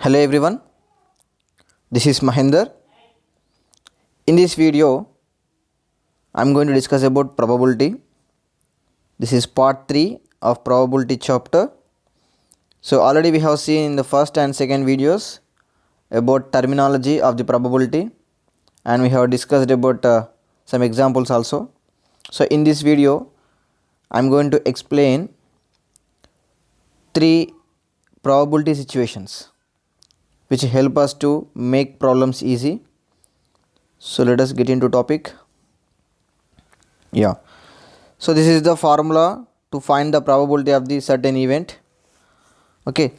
Hello everyone, this is Mahinder. In this video, I am going to discuss about probability. This is part 3 of probability chapter. So already we have seen in the first and second videos about terminology of the probability, and we have discussed about some examples also. So in this video, I am going to explain 3 probability situations which help us to make problems easy. So let us get into topic. So this is the formula to find the probability of the certain event. Okay,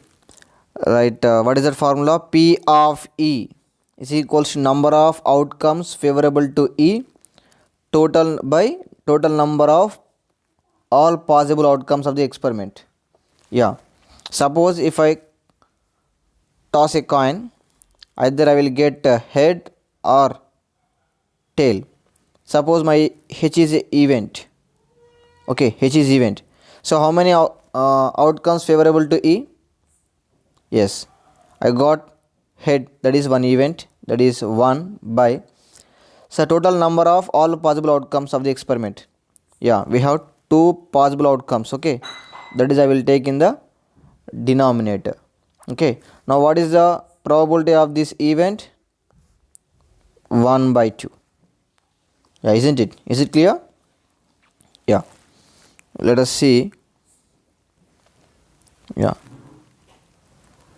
right. What is that formula? P of E is equals to number of outcomes favorable to E total by total number of all possible outcomes of the experiment. Suppose if I toss a coin, either I will get a head or tail. Suppose my H is a event. Okay, H is event. So how many outcomes favorable to E? Yes, I got head, that is one event, that is 1 by. So total number of all possible outcomes of the experiment. We have 2 possible outcomes. Okay, that is I will take in the denominator. Okay, now what is the probability of this event? 1 by 2. Isn't it? Is it clear? Let us see.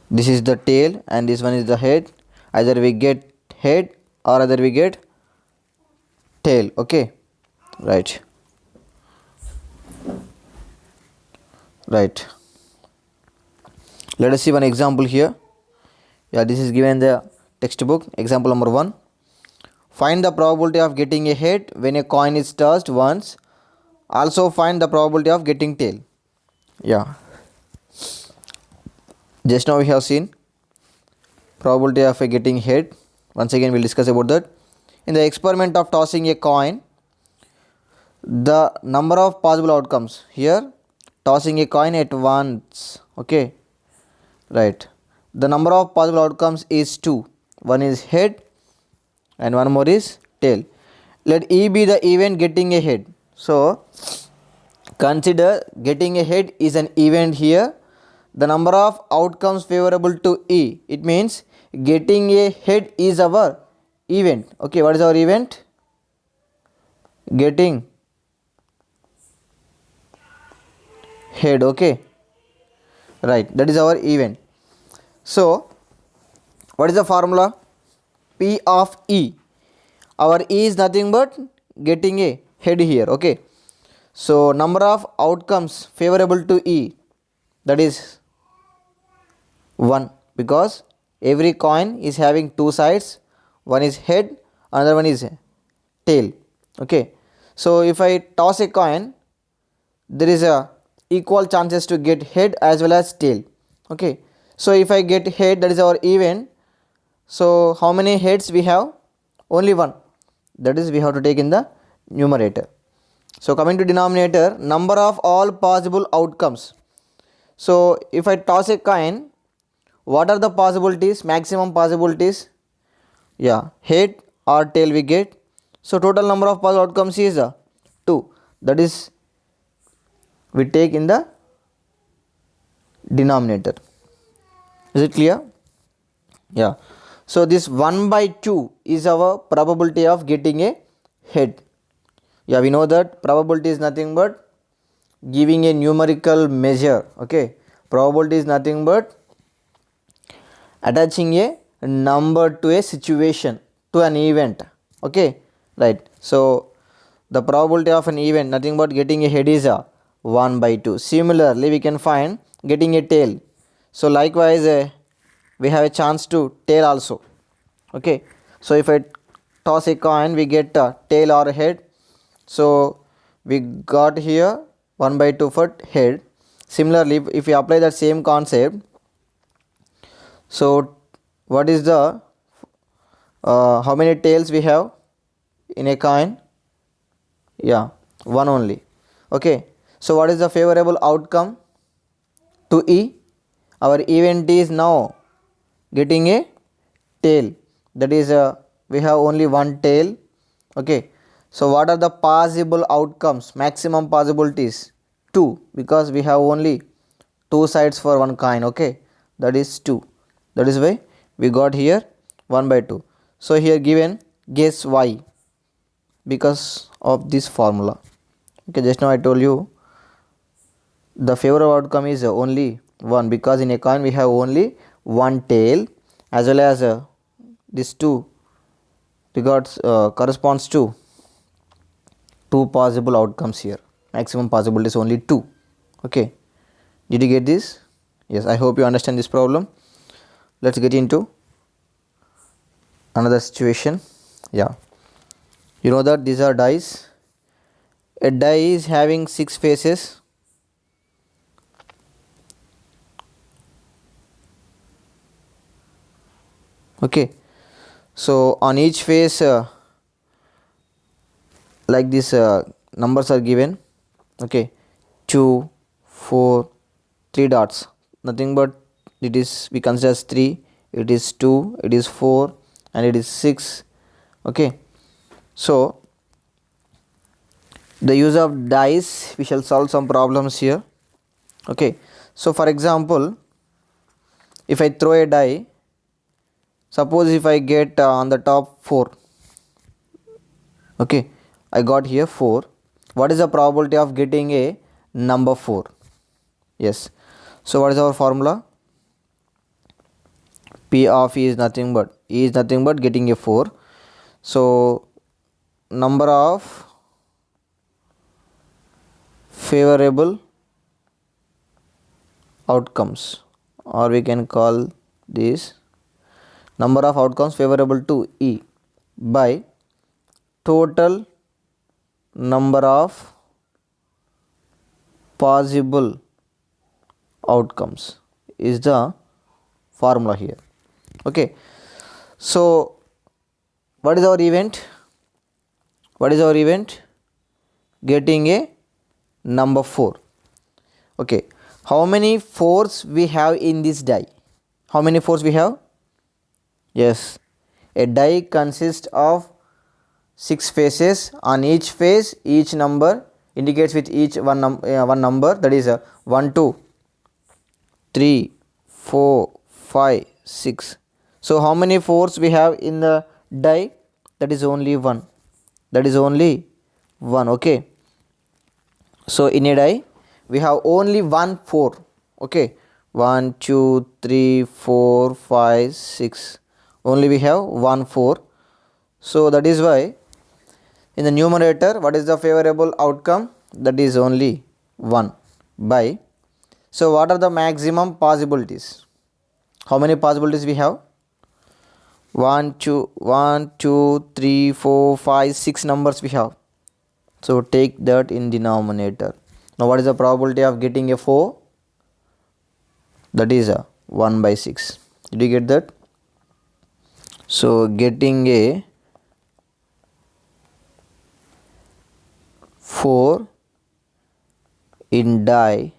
This is the tail and this one is the head. Either we get head or either we get tail. Okay, right. Let us see one example here. This is given in the textbook. Example number 1. Find the probability of getting a head when a coin is tossed once. Also find the probability of getting tail. Just now we have seen probability of getting head. Once again we will discuss about that. In the experiment of tossing a coin, the number of possible outcomes here, tossing a coin at once. Okay, right. The number of possible outcomes is 2. One is head and one more is tail. Let E be the event getting a head. So consider getting a head is an event here. The number of outcomes favorable to E, it means getting a head is our event. Okay, what is our event? Getting head. Okay, right, that is our event. So what is the formula? P of E. Our E is nothing but getting a head here. Okay, so number of outcomes favorable to E, that is 1, because every coin is having 2 sides. One is head, another one is tail. Okay, so if I toss a coin, there is a equal chances to get head as well as tail. Okay, so if I get head, that is our event. So how many heads we have? Only 1, that is we have to take in the numerator. So coming to denominator, number of all possible outcomes. So if I toss a coin, what are the possibilities, maximum possibilities? Head or tail we get. So total number of possible outcomes is 2, that is we take in the denominator. Is it clear? So this 1 by 2 is our probability of getting a head. We know that probability is nothing but giving a numerical measure. Okay, probability is nothing but attaching a number to a situation, to an event. Okay, right. So the probability of an event nothing but getting a head is 1 by 2. Similarly we can find getting a tail. So likewise we have a chance to tail also. Okay, so if I toss a coin, we get a tail or a head. So we got here 1 by 2 for head. Similarly if we apply that same concept, so what is the how many tails we have in a coin? 1 only. Okay, so what is the favorable outcome to E? Our event is now getting a tail, that is we have only one tail. Okay, so what are the possible outcomes, maximum possibilities? 2, because we have only two sides for one coin. Okay, that is 2, that is why we got here 1 by 2. So here given, guess why? Because of this formula. Okay, just now I told you the favorable outcome is only 1, because in a coin we have only one tail, as well as this 2 regards corresponds to two possible outcomes here. Maximum possibility is only 2. Okay, did you get this? Yes, I hope you understand this problem. Let's get into another situation. Yeah, you know that these are dice. A die is having 6 faces. Okay, so on each face like this numbers are given. Okay, 2, 4, 3 dots, nothing but it is, we consider as 3, it is 2, it is 4, and it is 6. Okay, so the use of dice, we shall solve some problems here. Okay, so for example, if I throw a die, suppose if I get on the top 4. Okay, I got here 4. What is the probability of getting a number 4? Yes, so what is our formula? P of E is nothing but getting a 4. So number of favorable outcomes, or we can call this number of outcomes favorable to E by total number of possible outcomes is the formula here. Okay, so what is our event? Getting a number 4. Okay, how many 4s we have in this die? How many 4s we have? Yes, a die consists of 6 faces. On each face, each number indicates with each one number, that is 1, 2, 3, 4, 5, 6. So how many 4s we have in the die? That is only 1. Okay, so in a die we have only 1 4. Okay, 1, 2, 3, 4, 5, 6, only we have 1 4. So that is why in the numerator, what is the favorable outcome? That is only 1 by. So what are the maximum possibilities? How many possibilities we have? 1, 2, 3, 4, 5, 6 numbers we have. So take that in denominator. Now what is the probability of getting a 4? That is a 1 by 6. Did you get that? So getting a 4 in die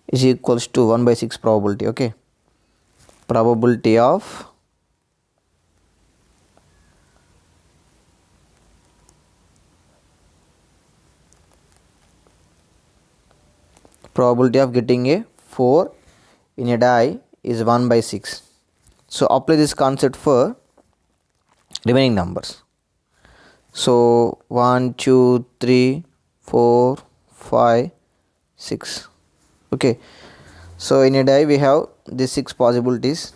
is equals to 1 by 6 probability. Okay, probability of getting a 4 in a die is 1 by 6. So apply this concept for remaining numbers. So 1, 2, 3, 4, 5, 6. Okay, so in a die we have these 6 possibilities.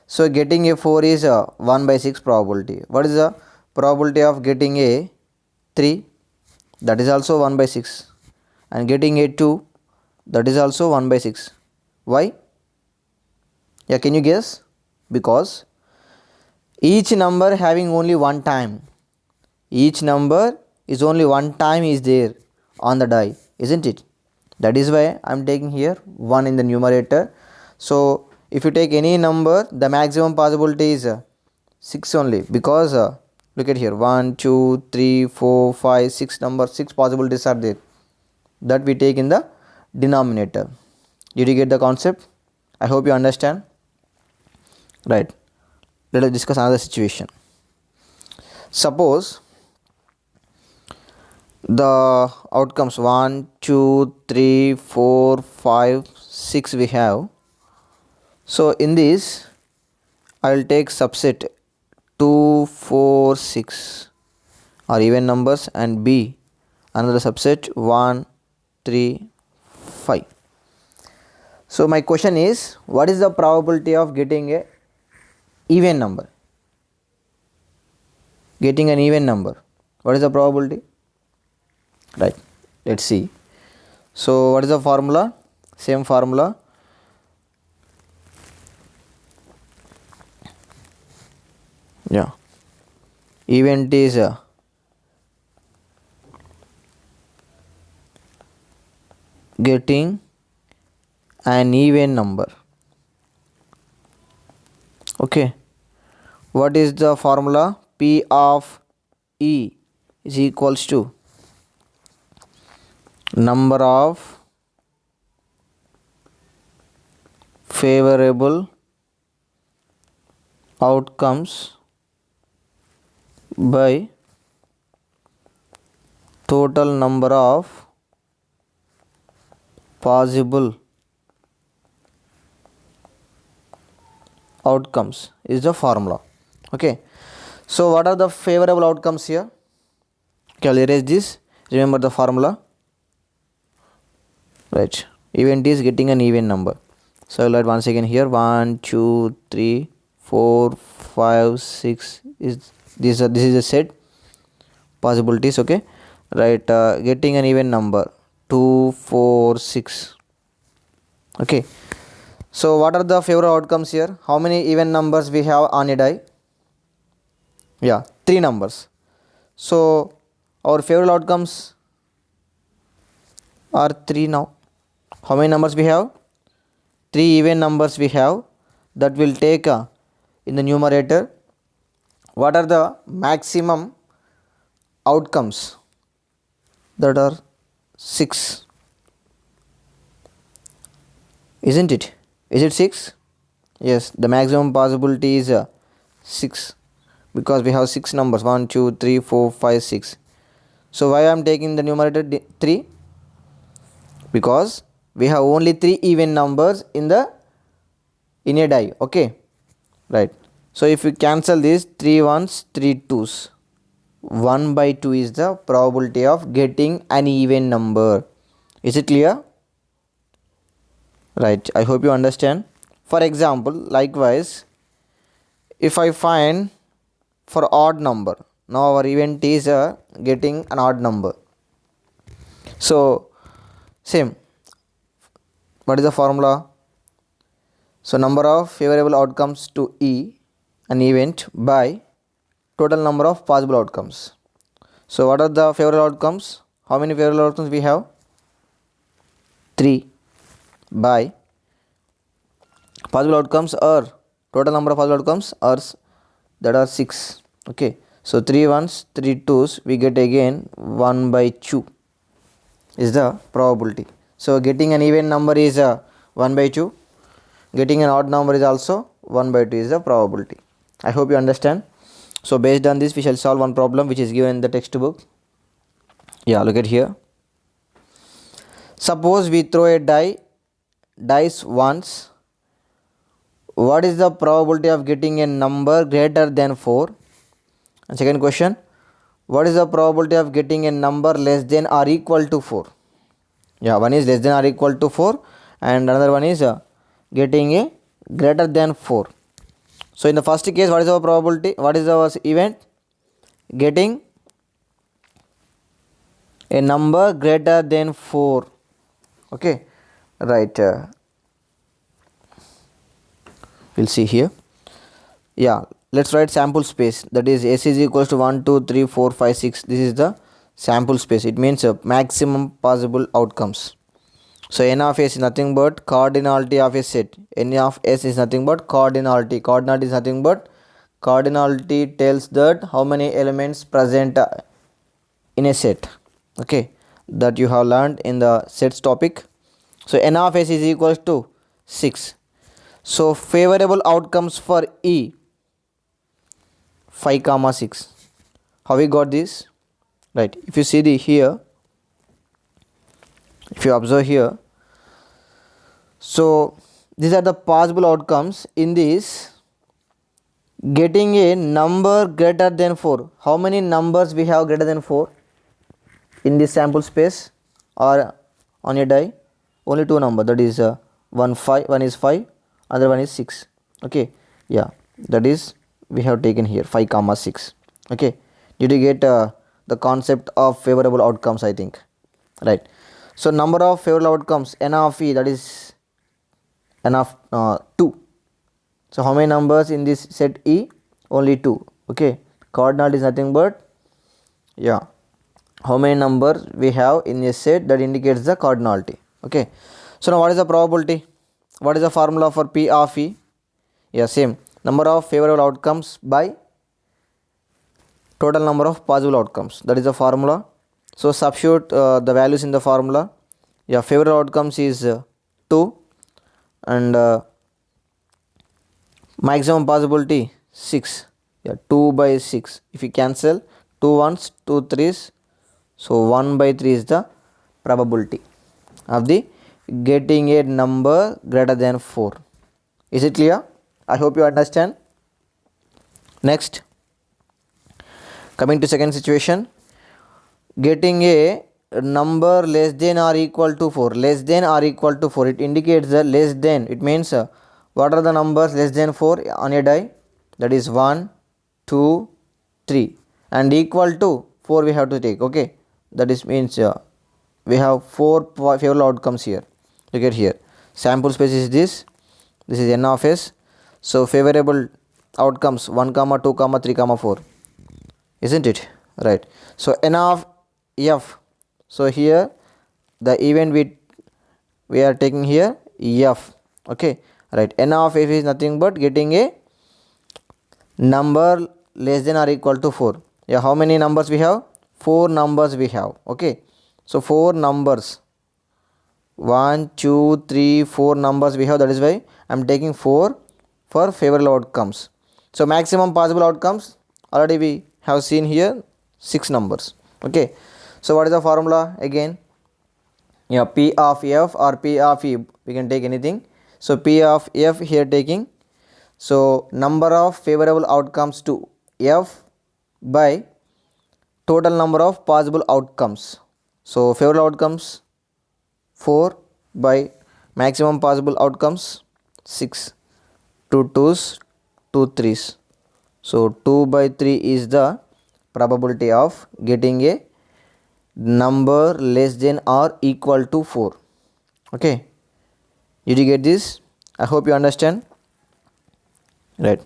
So getting a 4 is a 1 by 6 probability. What is the probability of getting a 3? That is also 1 by 6. And getting a 2, that is also 1 by 6. Why? Yeah, can you guess? Because each number having only one time. Each number is only one time is there on the die, isn't it? That is why I am taking here 1 in the numerator. So if you take any number, the maximum possibility is 6 only, because look at here, 1, 2, 3, 4, 5, 6 number, 6 possibilities are there, that we take in the denominator. Did you get the concept? I hope you understand. Right. Let us discuss another situation. Suppose the outcomes 1, 2, 3, 4, 5, 6 we have. So in this I will take subset 2, 4, 6 are even numbers, and B another subset 1, 3, 5. So my question is, what is the probability of getting a even number? Getting an even number, what is the probability? Right, let's see. So what is the formula? Same formula. Yeah, event is getting an even number. Okay, what is the formula? P of E is equals to number of favorable outcomes by total number of possible outcomes is the formula. Okay, so what are the favorable outcomes here? Okay, I'll erase this. Remember the formula. Right, event is getting an even number. So I'll write once again here 1, 2, 3, 4, 5, 6 is this is a set possibilities. Okay, right, getting an even number 2, 4, 6. Okay, so what are the favorable outcomes here? How many even numbers we have on a die? Yeah, 3 numbers. So our favorable outcomes are 3 now. How many numbers we have? 3 even numbers we have, that will take in the numerator. What are the maximum outcomes? That are 6, isn't it? Is it 6? Yes, the maximum possibility is 6, because we have 6 numbers 1, 2, 3, 4, 5, 6. So why I am taking the numerator 3? Because we have only 3 even numbers in a die. Okay, right. So if we cancel this 3 ones, 3 twos, 1 by 2 is the probability of getting an even number. Is it clear? Right, I hope you understand. For example, likewise, if I find for odd number, now our event is getting an odd number. So same, what is the formula? So number of favorable outcomes to E an event by total number of possible outcomes. So what are the favorable outcomes? How many favorable outcomes we have? 3 by possible outcomes are total number of possible outcomes are that are 6. Okay, so 3 ones, 3 twos, we get again 1 by 2 is the probability. So getting an even number is 1 by 2, getting an odd number is also 1 by 2 is the probability. I hope you understand. So based on this, we shall solve one problem which is given in the textbook. Yeah, look at here. Suppose we throw a dice once. What is the probability of getting a number greater than 4? And second question, what is the probability of getting a number less than or equal to 4? Yeah, one is less than or equal to 4 and another one is getting a greater than 4. So in the first case, what is our probability? What is our event? Getting a number greater than 4. Okay, right. We'll see here. Yeah, let's write sample space, that is S is equals to 1, 2, 3, 4, 5, 6. This is the sample space. It means maximum possible outcomes. So n of s is nothing but cardinality of a set. N of s is nothing but cardinality. Cardinality is nothing but cardinality tells that how many elements present in a set. Okay, that you have learned in the sets topic. So n of s is equals to 6. So favorable outcomes for E 5 comma 6. How we got this? Right, if you see the here, if you observe here, so these are the possible outcomes in this getting a number greater than 4. How many numbers we have greater than 4 in this sample space or on a die? Only two number, that is one is 5, other one is 6. Okay, yeah, that is we have taken here 5 comma 6. Okay, did you get the concept of favorable outcomes? I think, right? So number of favorable outcomes n of e, that is n of 2. So how many numbers in this set E? Only 2. Okay, cardinality is nothing but, yeah, how many numbers we have in a set, that indicates the cardinality. Okay, so now what is the probability? What is the formula for P of E? Yeah, same, number of favorable outcomes by total number of possible outcomes, that is the formula. So substitute the values in the formula. Yeah, favorable outcomes is 2, and maximum possibility 6. Yeah, 2 by 6. If you cancel 2 ones, 2 threes, so 1 by 3 is the probability of the getting a number greater than 4. Is it clear? I hope you understand. Next, coming to second situation, getting a number less than or equal to 4. Less than or equal to 4, it indicates the less than. It means what are the numbers less than 4 on a die? That is 1, 2, 3, and equal to 4 we have to take. Okay, that is means we have 4 favorable outcomes here. Look at here, sample space is this is n of s. So favorable outcomes 1 comma 2 comma 3 comma 4, isn't it? Right, so n of f. So here the event we are taking here f. Okay, right, n of f is nothing but getting a number less than or equal to 4. Yeah, how many numbers we have? 4 numbers we have. Okay, so 4 numbers, 1 2 3 4 numbers we have, that is why I am taking 4 for favorable outcomes. So maximum possible outcomes already we have seen here 6 numbers. Okay, so what is the formula again? Yeah, P of f or P of e, we can take anything. So P of f here taking, so number of favorable outcomes to f by total number of possible outcomes. So favorable outcomes 4 by maximum possible outcomes 6. 2 twos, 2 threes. So 2 by 3 is the probability of getting a number less than or equal to 4. Okay, did you get this? I hope you understand. Right,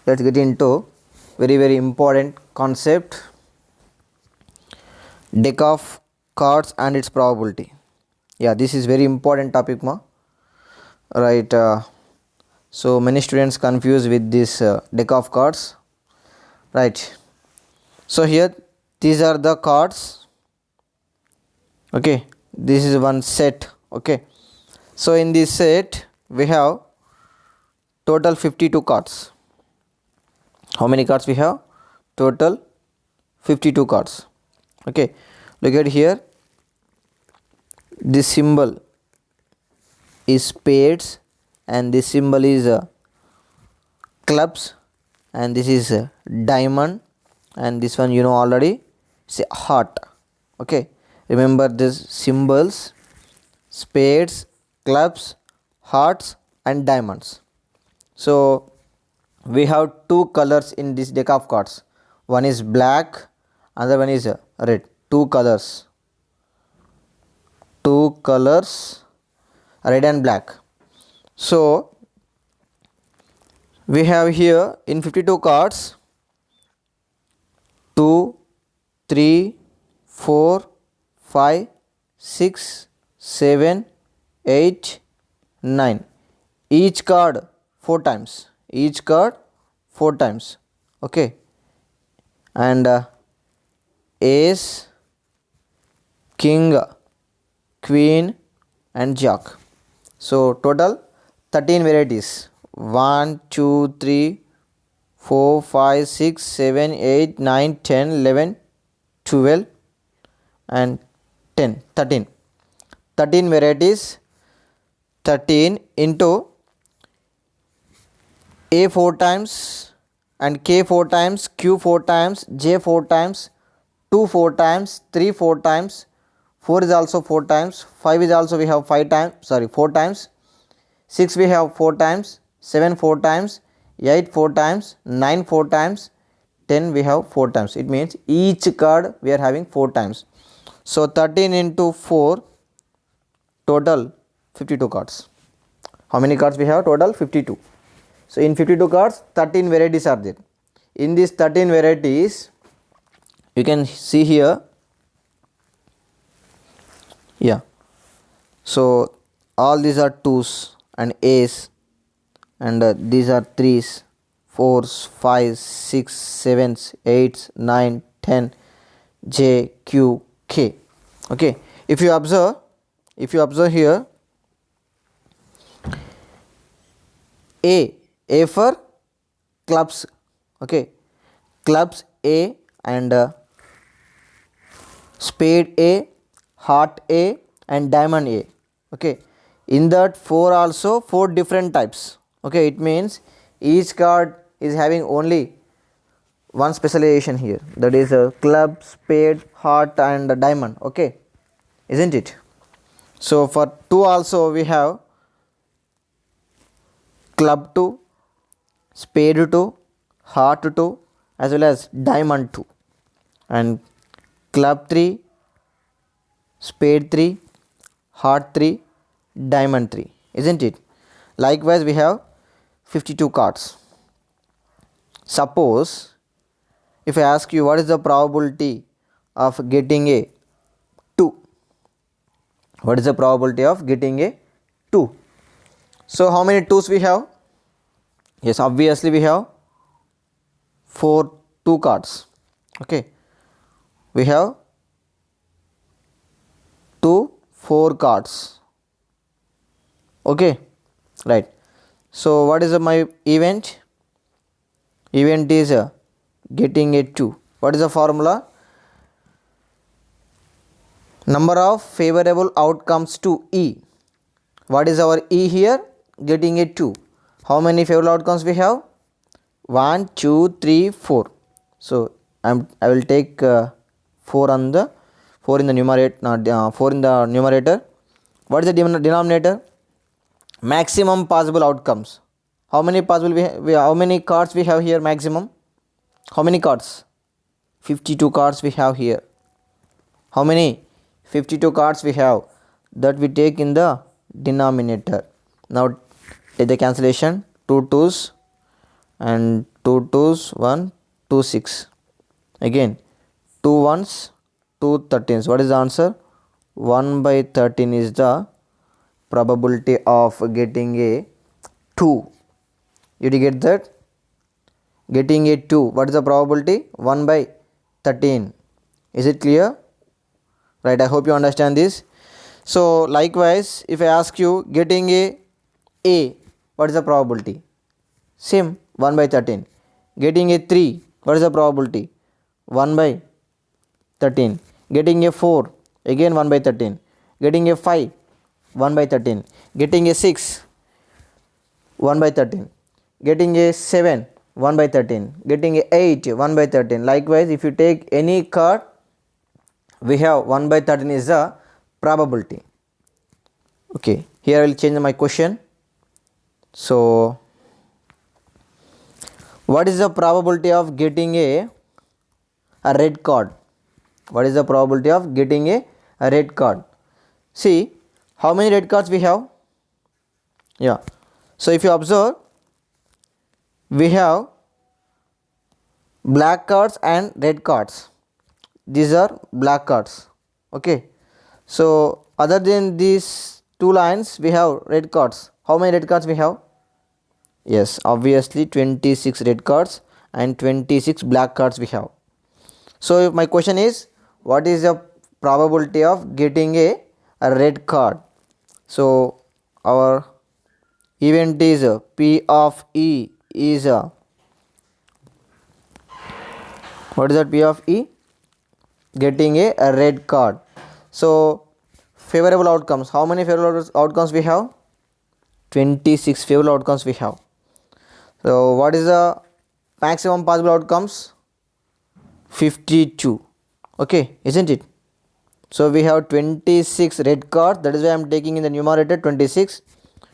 let's get into very important concept, deck of cards and its probability. Yeah, this is very important topic ma. Right, so many students confused with this deck of cards. Right, so here these are the cards. Okay, this is one set. Okay, so in this set we have total 52 cards. How many cards we have? Total 52 cards. Okay, look at here, this symbol is spades and this symbol is clubs, and this is diamond, and this one you know already, say heart. Okay, remember these symbols: spades, clubs, hearts and diamonds. So we have two colors in this deck of cards. One is black, another one is red. Two colors, red and black. So we have here in 52 cards 2, 3, 4, 5, 6, 7, 8, 9. Each card 4 times. Each card 4 times. Okay, and ace, king, queen and jack. So total 13 varieties. 1, 2, 3, 4, 5, 6, 7, 8, 9, 10, 11, 12 and 10. 13. 13 varieties. 13 into A 4 times and K 4 times, Q 4 times, J 4 times, 2 4 times, 3 4 times, 4 is also 4 times, 5 is also we have 5 times, 4 times, 6 we have 4 times, 7 4 times, 8 4 times, 9 4 times, 10 we have 4 times. It means each card we are having 4 times. So 13 into 4, total 52 cards. How many cards we have? Total 52. So in 52 cards, 13 varieties are there. In these 13 varieties, you can see here. Yeah. So all these are 2s and A's, and these are 3s, 4s, 5s, 6s, 7s, 8s, 9, 10, J, Q, K. Okay. If you observe here, A for clubs. Okay, clubs A and spade A, heart A and diamond A. Okay, in that 4 also 4 different types. Okay, it means each card is having only one specialization here, that is a club, spade, heart and a diamond. Okay, isn't it? So for 2 also we have club 2, spade 2, heart 2 as well as diamond 2, and club 3, spade 3, heart 3, diamond 3, isn't it? Likewise we have 52 cards. Suppose if I ask you what is the probability of getting a 2, what is the probability of getting a 2? So how many 2s we have? Yes, obviously we have 2 cards. Okay, we have 4 cards. Okay, right. So what is my event? Event is getting a 2. What is the formula? Number of favorable outcomes to E. What is our E here? Getting a 2. How many favorable outcomes we have? 1, 2, 3, 4. So I will take 4 in the numerator. 4 in the numerator. What is the denominator? Maximum possible outcomes. How many possible how many cards we have here? Maximum. How many cards? 52 cards we have here. How many? 52 cards we have. That we take in the denominator. Now take the cancellation. 2 2s and 2 2s, 1, 2 6. Again 2 1s, 2 13s. What is the answer? 1 by 13 is the probability of getting a 2. Did you get that? Getting a 2. What is the probability? 1 by 13. Is it clear? Right, I hope you understand this. So likewise, if I ask you getting a, what is the probability? Same, 1 by 13. Getting a 3, what is the probability? 1 by 13. Getting a 4, again 1 by 13. Getting a 5, 1 by 13. Getting a 6, 1 by 13. Getting a 7, 1 by 13. Getting a 8, 1 by 13. Likewise, if you take any card, we have 1 by 13 is the probability. Okay, here I will change my question. So what is the probability of getting a red card? What is the probability of getting a red card? See, how many red cards we have? Yeah, so if you observe, we have black cards and red cards. These are black cards. Okay, so other than these 2 lines we have red cards. How many red cards we have? Yes, obviously 26 red cards and 26 black cards we have. So my question is, what is the probability of getting a red card? So our event is P of E is what is that P of E? Getting a red card. So favorable outcomes, how many favorable outcomes we have? 26 favorable outcomes we have. So what is the maximum possible outcomes? 52. Okay, isn't it? So we have 26 red cards, that is why I am taking in the numerator 26.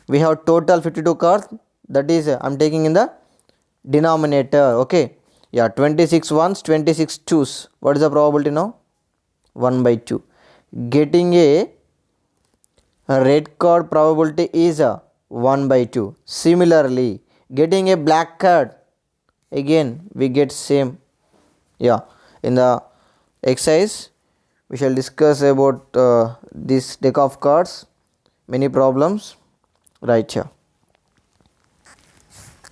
We have total 52 cards, that is I am taking in the denominator. Okay, yeah, 26 ones, 26 twos. What is the probability now? 1 by 2. Getting a red card probability is 1 by 2. Similarly, getting a black card, again we get same. Yeah, in the exercise we shall discuss about this deck of cards, many problems right here.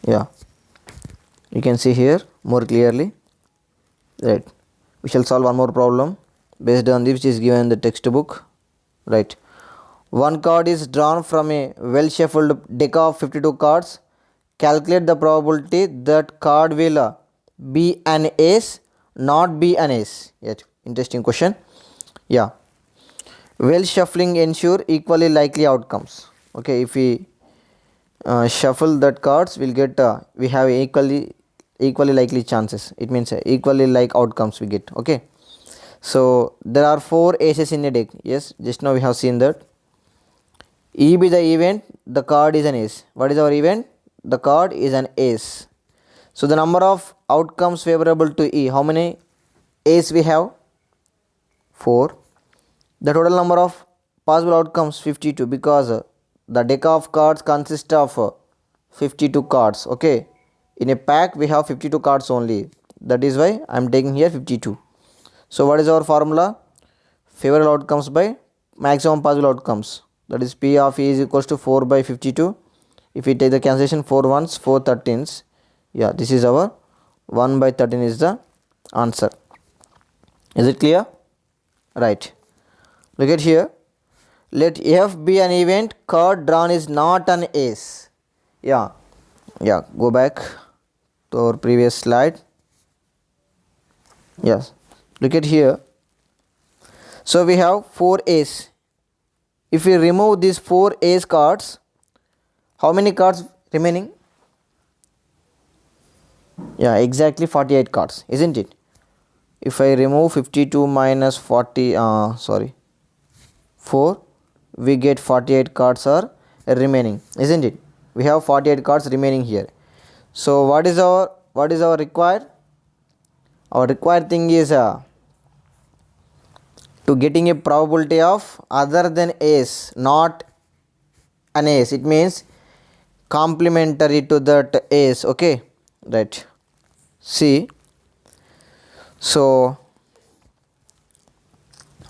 Yeah, you can see here more clearly. Right, we shall solve one more problem based on this which is given in the textbook. Right, one card is drawn from a well shuffled deck of 52 cards. Calculate the probability that card will be an ace, not be an ace. Yet interesting question. Yeah, well shuffling ensure equally likely outcomes. Okay, if we shuffle that cards, we'll get we have equally likely chances. It means equally like outcomes we get. Okay, so there are 4 aces in a deck. Yes, just now we have seen that. E be the event, the card is an ace. What is our event? The card is an ace. So the number of outcomes favorable to E, how many ace we have? 4. The total number of possible outcomes 52, because the deck of cards consists of 52 cards. Okay, in a pack we have 52 cards only, that is why I am taking here 52. So what is our formula? Favorable outcomes by maximum possible outcomes, that is P of E is equals to 4 by 52. If we take the cancellation, 4 ones, 4 13s. Yeah, this is our 1 by 13 is the answer. Is it clear? Right, look at here. Let F be an event, card drawn is not an ace. Yeah, go back to our previous slide. Yes, look at here. So we have 4 ace. If we remove these 4 ace cards, how many cards remaining? Yeah, exactly 48 cards, isn't it? If I remove 52 minus 40, 4, we get 48 cards are remaining, isn't it? We have 48 cards remaining here. So what is our required? Our required thing is to getting a probability of other than ace, not an ace. It means complementary to that ace. Okay, right. See, so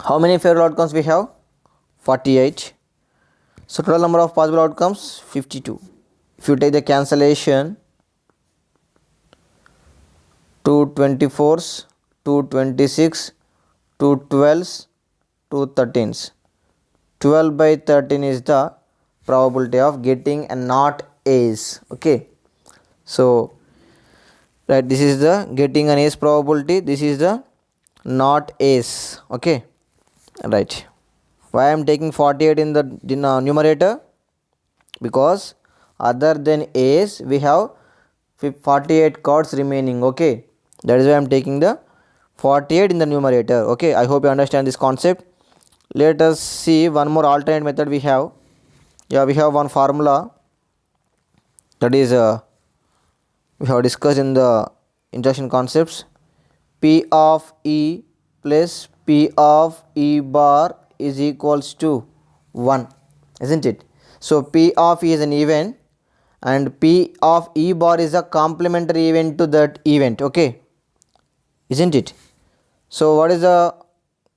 how many favorable outcomes we have? 48. So total number of possible outcomes 52. If you take the cancellation, 2 24s, 2 26, 2 12s, 2 13s. 12 by 13 is the probability of getting a not ace. Okay, so right, this is the getting an ace probability, this is the not ace. Okay, right. Why I am taking 48 in the numerator? Because other than ace we have 48 cards remaining. Okay, that is why I am taking the 48 in the numerator. Okay, I hope you understand this concept. Let us see one more alternate method we have. Yeah, we have one formula, that is we have discussed in the introduction concepts. P of E plus P of E bar is equals to 1, isn't it? So P of E is an event and P of E bar is a complementary event to that event. Okay, isn't it? So what is the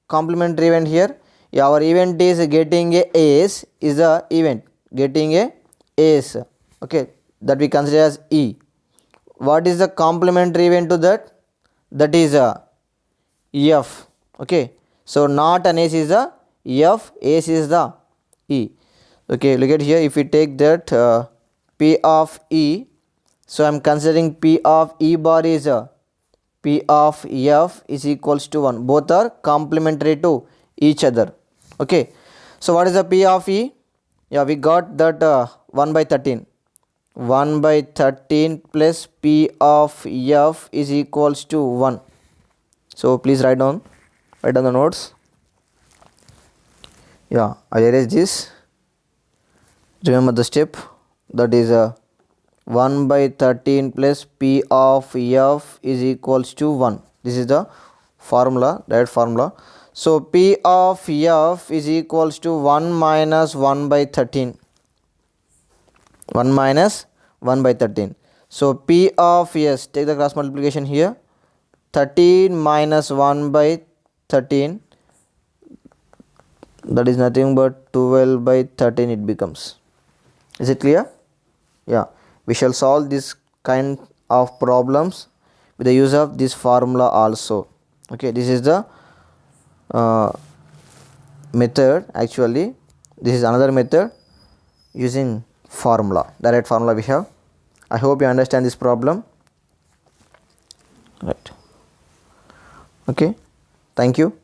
complementary event here? Yeah, our event is getting a ace is the event, getting a ace. Okay, that we consider as E. What is the complementary event to that? That is F. Okay, so not an ace is the F, ace is the E. Okay, look at here. If we take that P of E. So I am considering P of E bar is P of F is equals to 1. Both are complementary to each other. Okay. So what is the P of E? Yeah, we got that 1 by 13. 1 by 13 plus P of F is equals to 1. So please write down the notes. Yeah, I erase this. Remember the step, that is 1 by 13 plus P of F is equals to 1. This is the formula, direct formula. So P of F is equals to 1 minus 1 by 13. 1 minus 1 by 13. So P of S, take the cross multiplication here. 13 minus 1 by 13, that is nothing but 12 by 13 it becomes. Is it clear? Yeah, we shall solve this kind of problems with the use of this formula also. Okay, this is the method. Actually, this is another method using formula, direct formula we have. I hope you understand this problem. Right. Okay, thank you.